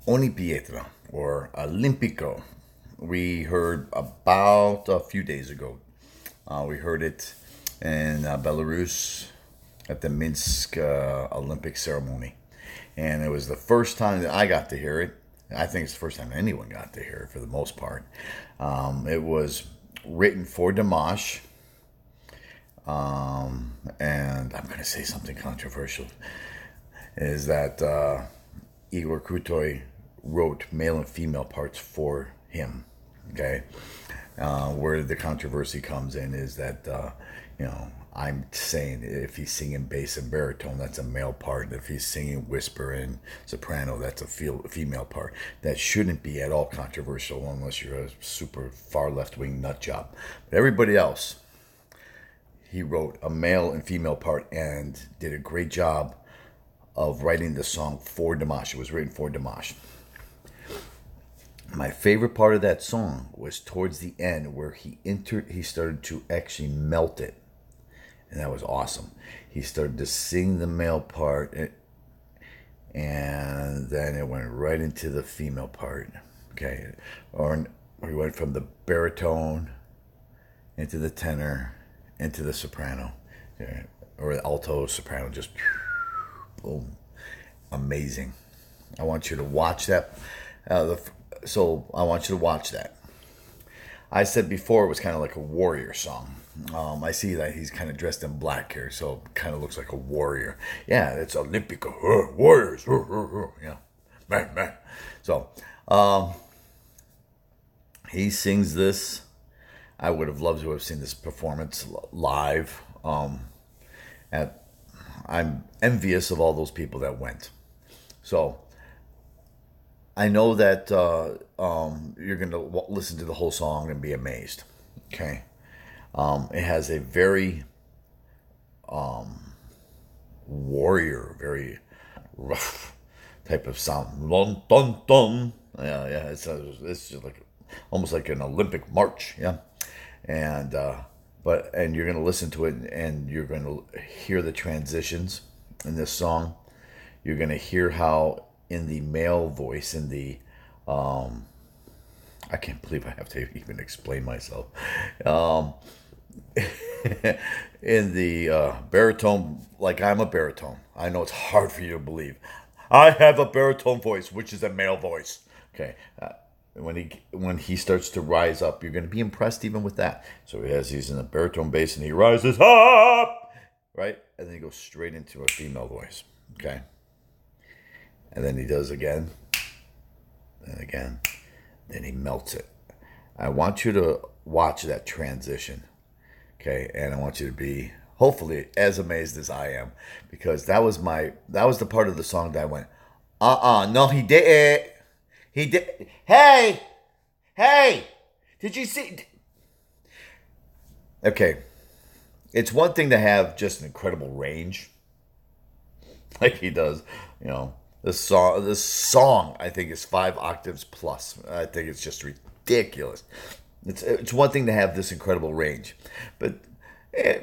Ogni Pietra or Olimpico. We heard about a few days ago. We heard it in Belarus at the Minsk Olympic ceremony. And it was the first time that I got to hear it. I think it's the first time anyone got to hear it for the most part. It was written for Dimash. And I'm going to say something controversial. Is that Igor Krutoy wrote male and female parts for him. Okay, where the controversy comes in is that I'm saying if he's singing bass and baritone, that's a male part. If he's singing whisper and soprano, that's a female part. That shouldn't be at all controversial unless you're a super far left wing nut job. But everybody else, he wrote a male and female part and did a great job of writing the song for Dimash. It was written for Dimash. My favorite part of that song was towards the end where he started to actually melt it. And that was awesome. He started to sing the male part and then it went right into the female part. Okay. Or he went from the baritone into the tenor into the soprano. Okay. Or the alto soprano, just boom. Amazing. I want you to watch that. So I want you to watch that. I said before it was kind of like a warrior song. I see that he's kind of dressed in black here, so it kind of looks like a warrior. Yeah, it's Olympico. Warriors. Yeah. Man. So he sings this. I would have loved to have seen this performance live. I'm envious of all those people that went. So I know that you're going to listen to the whole song and be amazed. Okay, it has a very warrior, very rough type of sound. Dun, dun, dun. Yeah. It's just like almost like an Olympic march. Yeah, and you're going to listen to it and you're going to hear the transitions in this song. You're going to hear how in the male voice, in the I can't believe I have to even explain myself. In the baritone, like I'm a baritone. I know it's hard for you to believe. I have a baritone voice, which is a male voice. Okay. When he starts to rise up, you're going to be impressed even with that. So he's in a baritone bass and he rises up, right? And then he goes straight into a female voice. Okay. And then he does again, and again, then he melts it. I want you to watch that transition, okay? And I want you to be hopefully as amazed as I am, because that was the part of the song that I went, no, he did it. He did. Hey, did you see? Okay, it's one thing to have just an incredible range, like he does, you know. This song, I think, is 5 octaves plus. I think it's just ridiculous. It's one thing to have this incredible range, but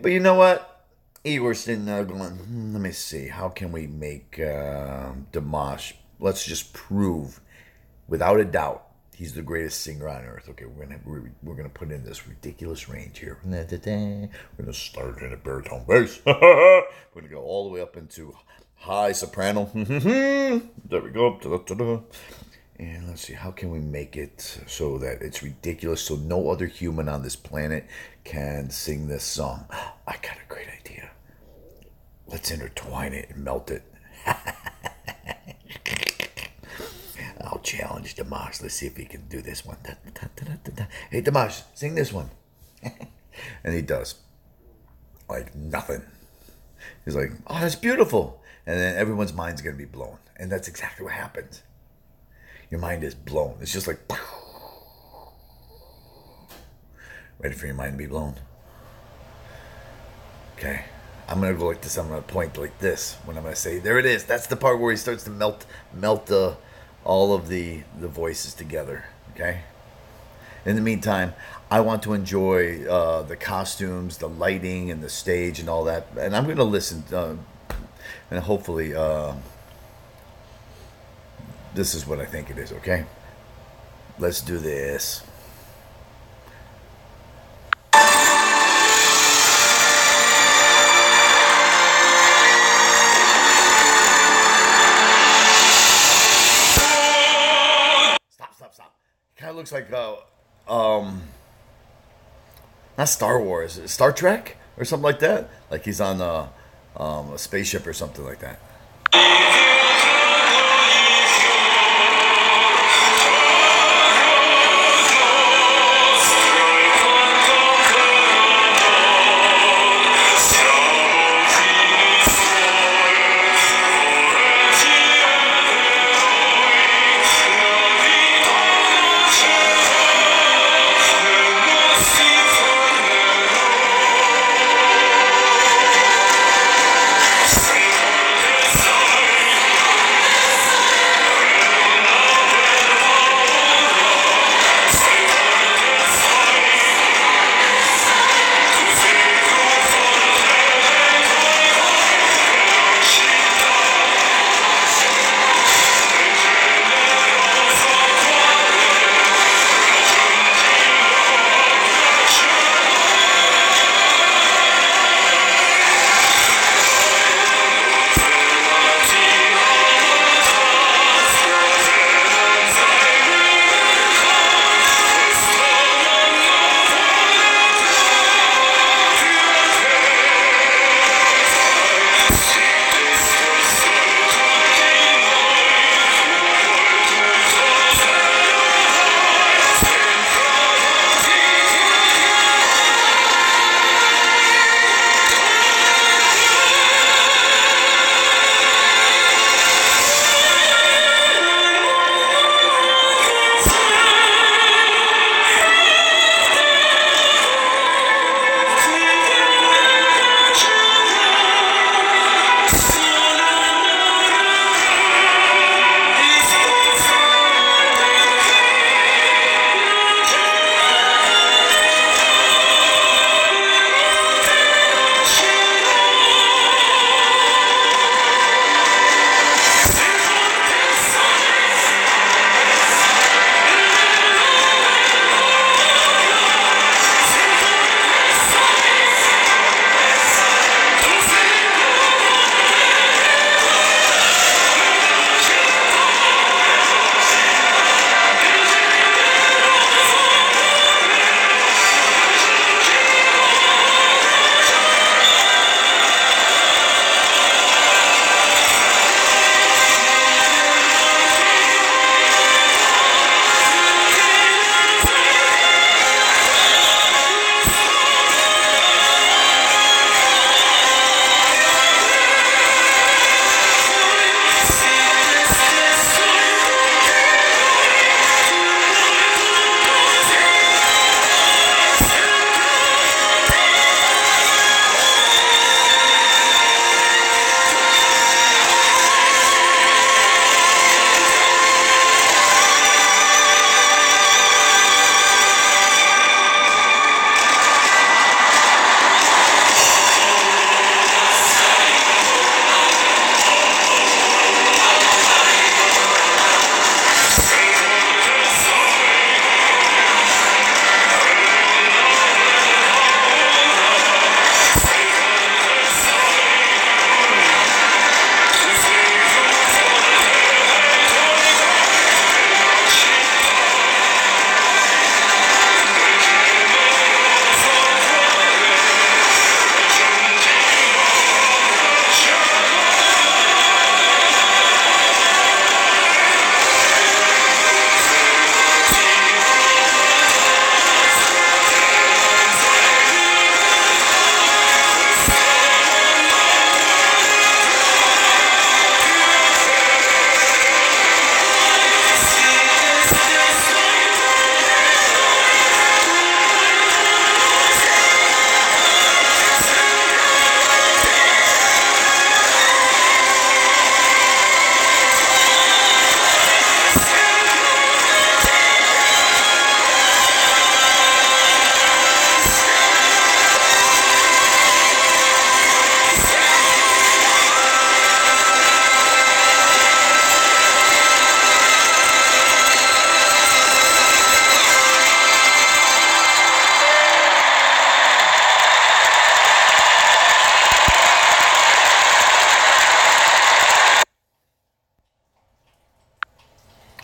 you know what? Igor's sitting there going, let me see, how can we make Dimash? Let's just prove, without a doubt, he's the greatest singer on earth. Okay, we're gonna put in this ridiculous range here. We're gonna start in a baritone bass. We're gonna go all the way up into high soprano. There we go. And let's see, how can we make it so that it's ridiculous so no other human on this planet can sing this song? I got a great idea. Let's intertwine it and melt it. I'll challenge Dimash. Let's see if he can do this one. Hey, Dimash, sing this one. And he does. Like nothing. He's like, oh, that's beautiful. And then everyone's mind's going to be blown. And that's exactly what happens. Your mind is blown. It's just like, ready for your mind to be blown? Okay. I'm going to go like this. I'm going to point like this when I'm going to say, there it is. That's the part where he starts to melt all of the voices together. Okay. In the meantime, I want to enjoy the costumes, the lighting, and the stage and all that. And I'm going to listen and hopefully This is what I think it is, okay? Let's do this. Stop. Kind of looks like um not Star Wars, Star Trek or something like that. Like he's on a spaceship or something like that.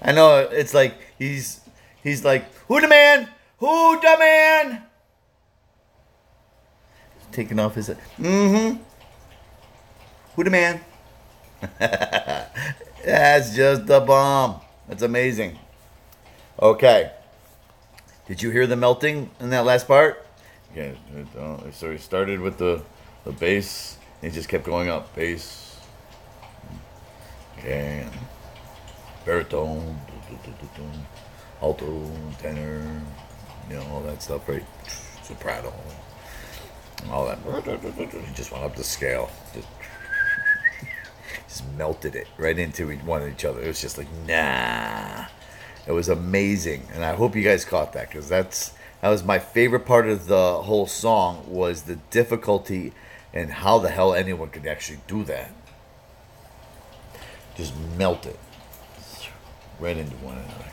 I know it's like he's like, who the man? Who the man? Taking off his. Mm-hmm. Who the man? That's just the bomb. That's amazing. Okay. Did you hear the melting in that last part? Yeah. So he started with the bass. And he just kept going up. Bass. Okay. Baritone. Alto. Tenor. You know, all that stuff, right? Soprano. All that. He just went up the scale. Just melted it right into one of each other. It was just like, nah. It was amazing, and I hope you guys caught that, because that was my favorite part of the whole song, was the difficulty and how the hell anyone could actually do that. Just melt it right into one another.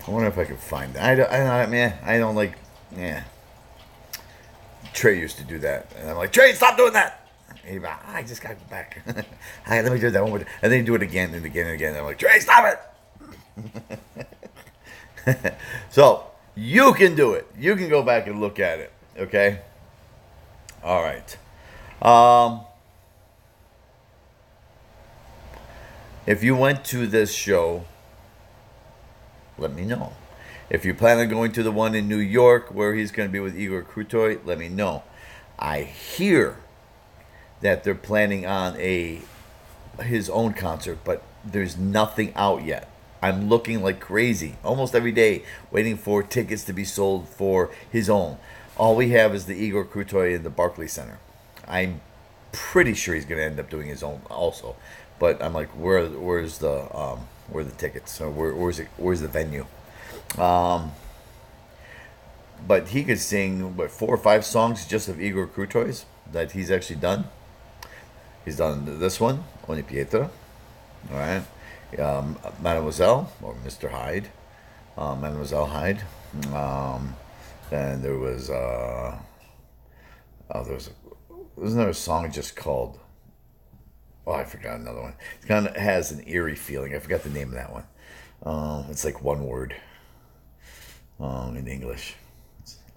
I wonder if I could find that. I don't like. Yeah. Trey used to do that, and I'm like, Trey, stop doing that. He'd be like, I just got back. Let me do that one more time. And then he'd do it again and again and again. And I'm like, Trey, stop it. So you can do it. You can go back and look at it. Okay. All right. If you went to this show, let me know. If you plan on going to the one in New York where he's going to be with Igor Krutoy, let me know. I hear that they're planning on his own concert, but there's nothing out yet. I'm looking like crazy almost every day, waiting for tickets to be sold for his own. All we have is the Igor Krutoy in the Barclays Center. I'm pretty sure he's going to end up doing his own also, but I'm like, where's the tickets? Or where's the venue? But he could sing 4 or 5 songs just of Igor Krutoy's that he's actually done. He's done this one, Ogni Pietra, all right, Mademoiselle, or Mr. Hyde, Mademoiselle Hyde. Then there was there's another song just called, I forgot another one. It kind of has an eerie feeling. I forgot the name of that one. It's like one word in English.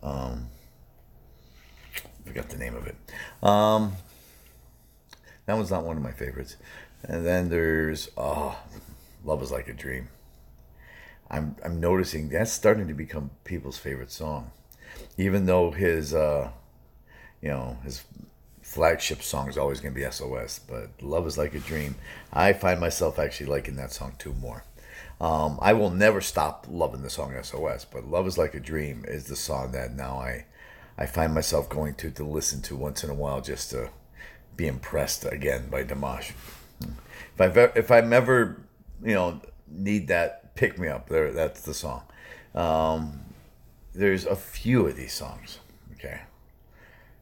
I forgot the name of it. That was not one of my favorites. And then there's Love Is Like a Dream. I'm noticing that's starting to become people's favorite song, even though his his flagship song is always going to be SOS. But Love Is Like a Dream, I find myself actually liking that song too more. I will never stop loving the song SOS, but Love Is Like a Dream is the song that now I find myself going to listen to once in a while, just to be impressed again by Dimash. If I'm ever need that pick me up, that's the song. There's a few of these songs. Okay,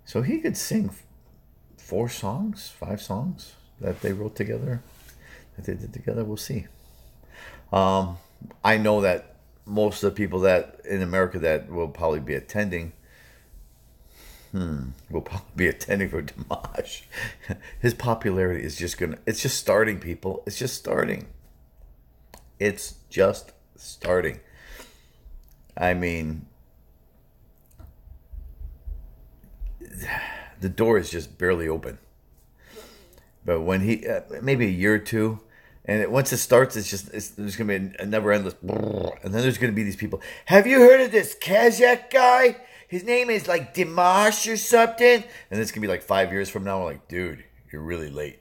so he could sing 4 songs, 5 songs that they wrote together, that they did together. We'll see. I know that most of the people that in America that will probably be attending will probably be attending for Dimash. His popularity is it's just starting, people. It's just starting. It's just starting. I mean, the door is just barely open. But when he, maybe a year or two, and once it starts, there's going to be a never endless, and then there's going to be these people. Have you heard of this Kazakh guy? His name is like Dimash or something. And it's going to be like 5 years from now. We're like, dude, you're really late.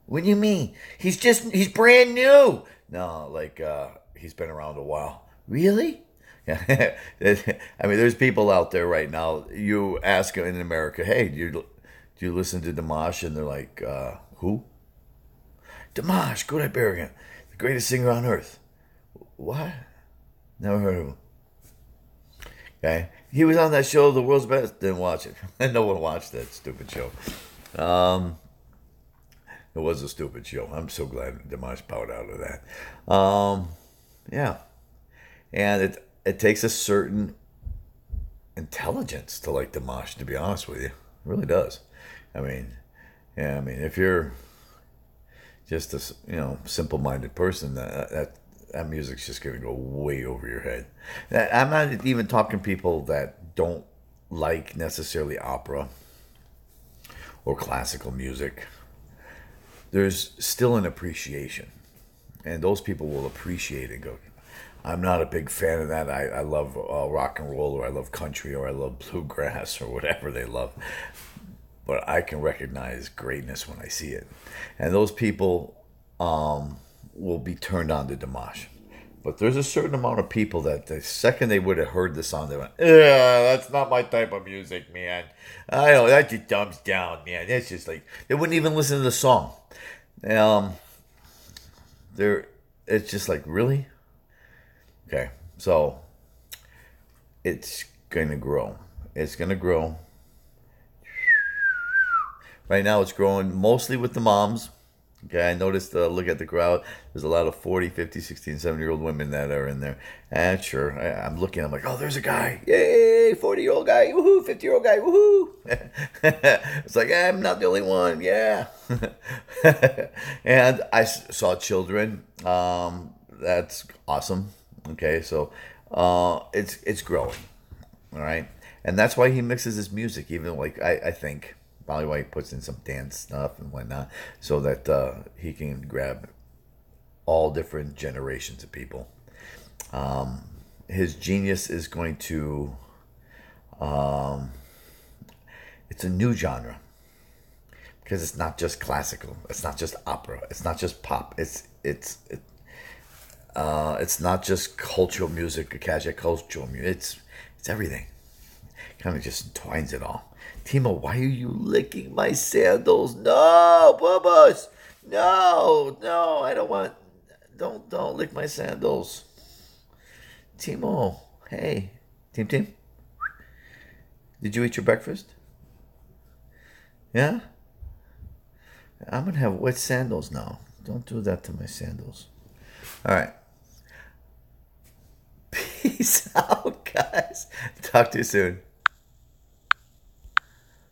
What do you mean? He's brand new. No, like, he's been around a while. Really? Yeah. I mean, there's people out there right now. You ask in America, hey, do you listen to Dimash? And they're like, who? Dimash Kudaibergen, the greatest singer on earth. What? Never heard of him. Okay, he was on that show, The World's Best. Didn't watch it. No one watched that stupid show. It was a stupid show. I'm so glad Dimash bowed out of that. Yeah, and it takes a certain intelligence to like Dimash. To be honest with you, it really does. I mean, if you're just a simple-minded person, that music's just gonna go way over your head. I'm not even talking people that don't like necessarily opera or classical music. There's still an appreciation, and those people will appreciate it and go, I'm not a big fan of that. I love rock and roll, or I love country, or I love bluegrass, or whatever they love. But I can recognize greatness when I see it. And those people will be turned on to Dimash. But there's a certain amount of people that the second they would have heard the song, they went, yeah, that's not my type of music, man. I don't, that just dumbs down, man. That's just like, they wouldn't even listen to the song. It's just like, really? Okay, so it's going to grow. It's going to grow. Right now it's growing mostly with the moms. Okay, I noticed, look at the crowd. There's a lot of 40, 50, 60, and 70-year-old women that are in there. And sure, I'm looking, I'm like, oh, there's a guy. Yay, 40-year-old guy. Woohoo, 50-year-old guy. Woohoo. It's like, I'm not the only one. Yeah. And I saw children. That's awesome. Okay, so it's growing. All right. And that's why he mixes his music, even like I think. Probably why he puts in some dance stuff and whatnot, so that he can grab all different generations of people. His genius is going to, it's a new genre, because it's not just classical, it's not just opera, it's not just pop, it's not just cultural music, casual cultural music, it's everything. Kind of just entwines it all. Timo, why are you licking my sandals? No, Bubba's. No, I don't want. Don't lick my sandals. Timo, hey, Tim. Did you eat your breakfast? Yeah? I'm gonna have wet sandals now. Don't do that to my sandals. All right. Peace out, guys. Talk to you soon.